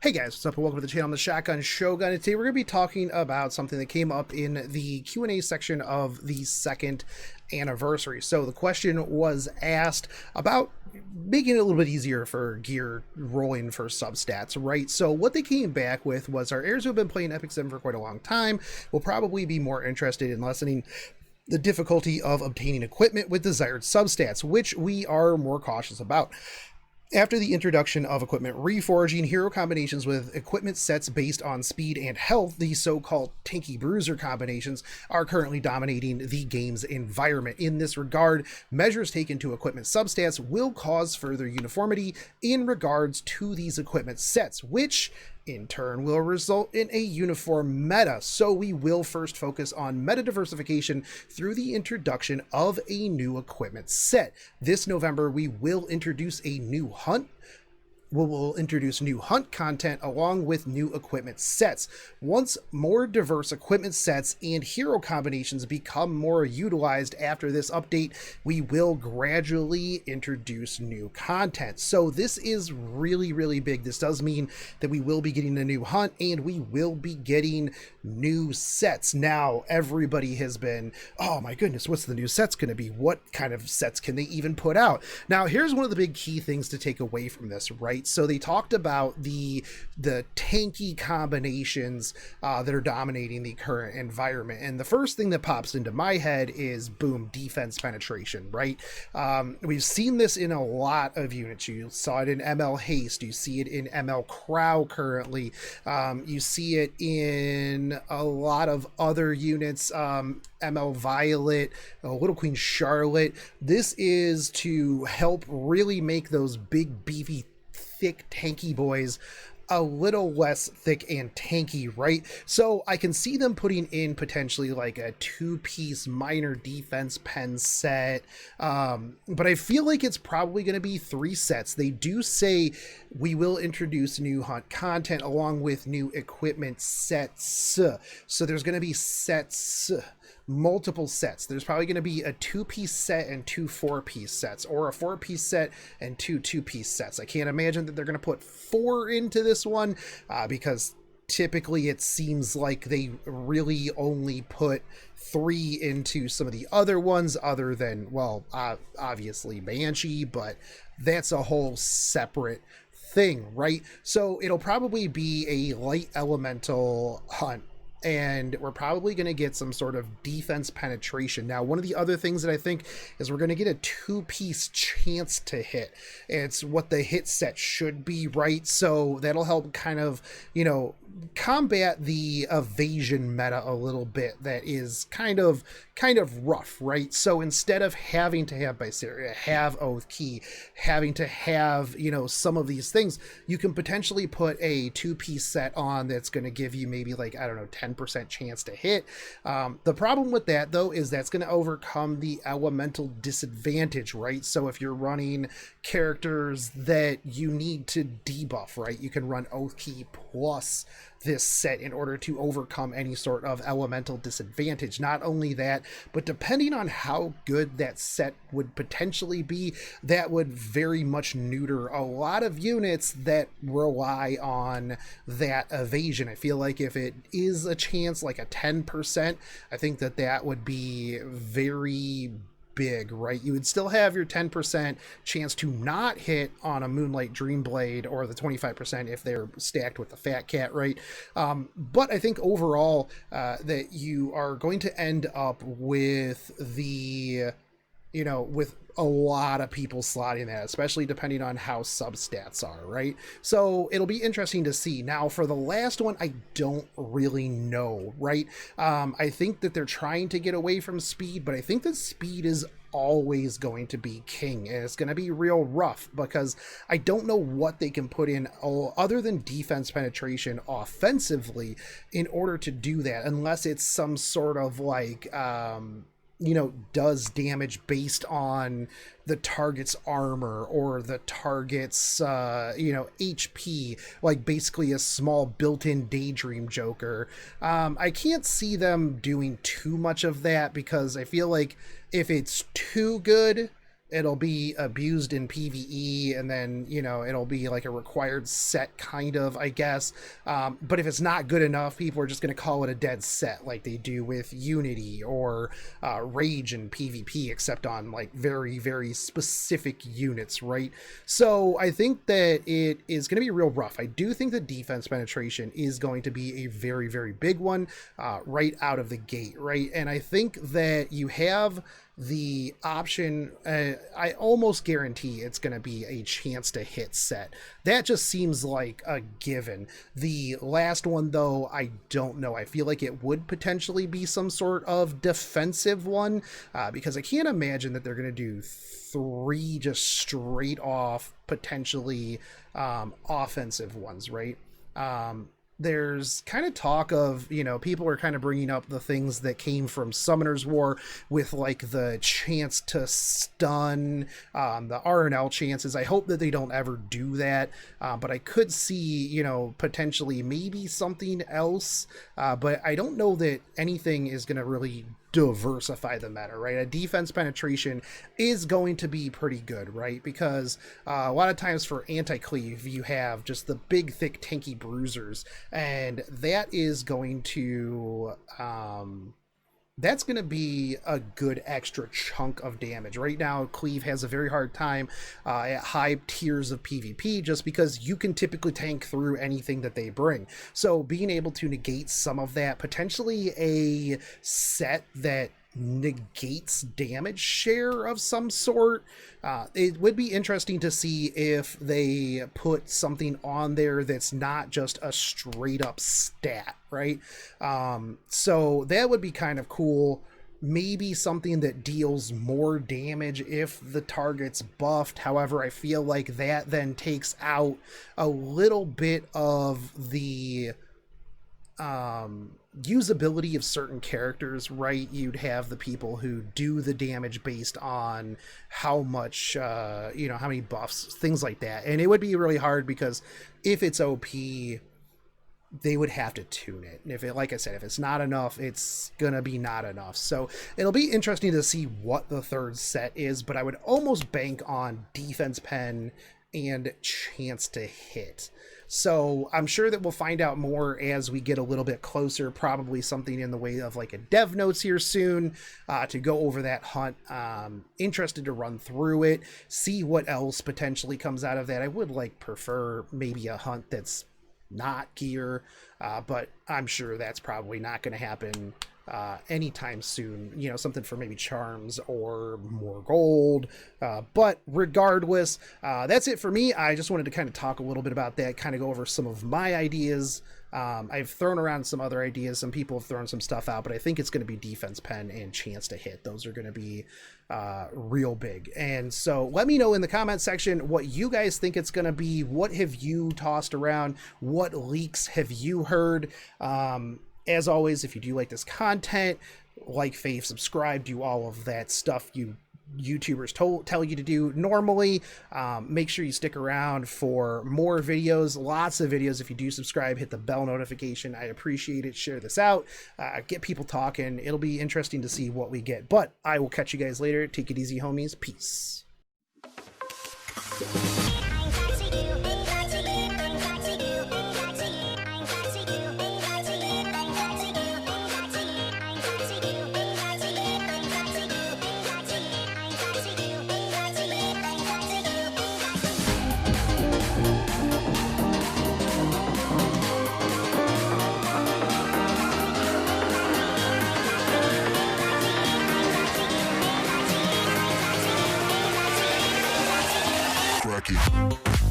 Hey guys, what's up and welcome to the channel. I'm the Shotgun Shogun, and today we're going to be talking about something that came up in the Q&A section of the second anniversary. So the question was asked about making it a little bit easier for gear rolling for substats, right? So what they came back with was our heirs who have been playing Epic7 for quite a long time will probably be more interested in lessening the difficulty of obtaining equipment with desired substats, which we are more cautious about. After the introduction of equipment reforging, hero combinations with equipment sets based on speed and health, the so-called tanky bruiser combinations, are currently dominating the game's environment. In this regard, measures taken to equipment substats will cause further uniformity in regards to these equipment sets, which in turn will result in a uniform meta. So we will first focus on meta diversification through the introduction of a new equipment set. This November, we will introduce a new hunt. We'll introduce new hunt content along with new equipment sets. Once more diverse equipment sets and hero combinations become more utilized after this update, we will gradually introduce new content. So this is really, really big. This does mean that we will be getting a new hunt and we will be getting new sets. Now, everybody has been, oh my goodness, what's the new sets going to be? What kind of sets can they even put out? Now, here's one of the big key things to take away from this, right? So they talked about the tanky combinations that are dominating the current environment. And the first thing that pops into my head is, boom, defense penetration, right? We've seen this in a lot of units. You saw it in ML Haste. You see it in ML Crow currently. You see it in a lot of other units, ML Violet, Little Queen Charlotte. This is to help really make those big, beefy, thick, tanky boys a little less thick and tanky, right? So I can see them putting in potentially like a two-piece minor defense pen set, but I feel like it's probably going to be three sets. They do say we will introduce new hunt content along with new equipment sets. So there's going to be sets, multiple sets. There's probably going to be a two-piece set and two four-piece sets, or a four-piece set and two two-piece sets. I can't imagine that they're going to put four into this one because typically it seems like they really only put three into some of the other ones, other than, well, obviously Banshee, but that's a whole separate thing, right? So it'll probably be a light elemental hunt, and we're probably going to get some sort of defense penetration. Now, one of the other things that I think is we're going to get a two-piece chance to hit. It's what the hit set should be, right? So that'll help kind of, combat the evasion meta a little bit that is kind of rough, right? So instead of having to have Byceria, have Oath Key, having to have, some of these things, you can potentially put a two-piece set on that's going to give you maybe like, I don't know, 10% chance to hit. The problem with that, though, is that's going to overcome the elemental disadvantage, right? So if you're running characters that you need to debuff, right, you can run Oath Key plus this set in order to overcome any sort of elemental disadvantage. Not only that, but depending on how good that set would potentially be, that would very much neuter a lot of units that rely on that evasion. I feel like if it is a chance, like a 10%, I think that would be very big, right? You would still have your 10% chance to not hit on a Moonlight Dreamblade, or the 25% if they're stacked with the Fat Cat, right? But I think overall that you are going to end up with the, with a lot of people slotting that, especially depending on how substats are, right? So it'll be interesting to see. Now, for the last one, I don't really know, right? I think that they're trying to get away from speed, but I think that speed is always going to be king, and it's going to be real rough because I don't know what they can put in other than defense penetration offensively in order to do that, unless it's some sort of like does damage based on the target's armor or the target's HP, like basically a small built-in Daydream Joker. I can't see them doing too much of that because I feel like if it's too good, it'll be abused in PvE, and then, you know, it'll be like a required set kind of, I guess. But if it's not good enough, people are just going to call it a dead set, like they do with Unity or Rage and PvP, except on like very, very specific units, right? So I think that it is going to be real rough. I do think the defense penetration is going to be a very, very big one right out of the gate, right? And I think that you have the option, I almost guarantee it's going to be a chance to hit set. That just seems like a given. The last one, though, I don't know. I feel like it would potentially be some sort of defensive one, because I can't imagine that they're going to do 3 just straight off potentially offensive ones, right? There's kind of talk of, you know, people are kind of bringing up the things that came from Summoner's War with like the chance to stun, the RNL chances. I hope that they don't ever do that, but I could see, you know, potentially maybe something else, but I don't know that anything is going to really diversify the meta, right? A defense penetration is going to be pretty good, right? Because a lot of times for anti-cleave, you have just the big, thick, tanky bruisers, and that is going to that's going to be a good extra chunk of damage. Right now, Cleave has a very hard time at high tiers of PvP just because you can typically tank through anything that they bring. So being able to negate some of that, potentially a set that negates damage share of some sort. It would be interesting to see if they put something on there that's not just a straight up stat, right? So that would be kind of cool. Maybe something that deals more damage if the target's buffed. However, I feel like that then takes out a little bit of the usability of certain characters, right? You'd have the people who do the damage based on how much, you know, how many buffs, things like that. And it would be really hard because if it's OP, they would have to tune it. And if it, like I said, if it's not enough, it's gonna be not enough. So it'll be interesting to see what the third set is, but I would almost bank on defense pen and chance to hit. So I'm sure that we'll find out more as we get a little bit closer, probably something in the way of like a dev notes here soon to go over that hunt. Interested to run through it, see what else potentially comes out of that. I would like prefer maybe a hunt that's not gear, but I'm sure that's probably not going to happen anytime soon. You know, something for maybe charms or more gold, but regardless, that's it for me. I just wanted to kind of talk a little bit about that, kind of go over some of my ideas. I've thrown around some other ideas, some people have thrown some stuff out, but I think it's going to be defense pen and chance to hit. Those are going to be real big. And so let me know in the comment section what you guys think it's going to be. What have you tossed around? What leaks have you heard? As always, if you do like this content, like, fave, subscribe, do all of that stuff you YouTubers tell you to do normally. Make sure you stick around for more videos, lots of videos. If you do subscribe, hit the bell notification. I appreciate it. Share this out, get people talking. It'll be interesting to see what we get, but I will catch you guys later. Take it easy, homies. Peace. Cracky.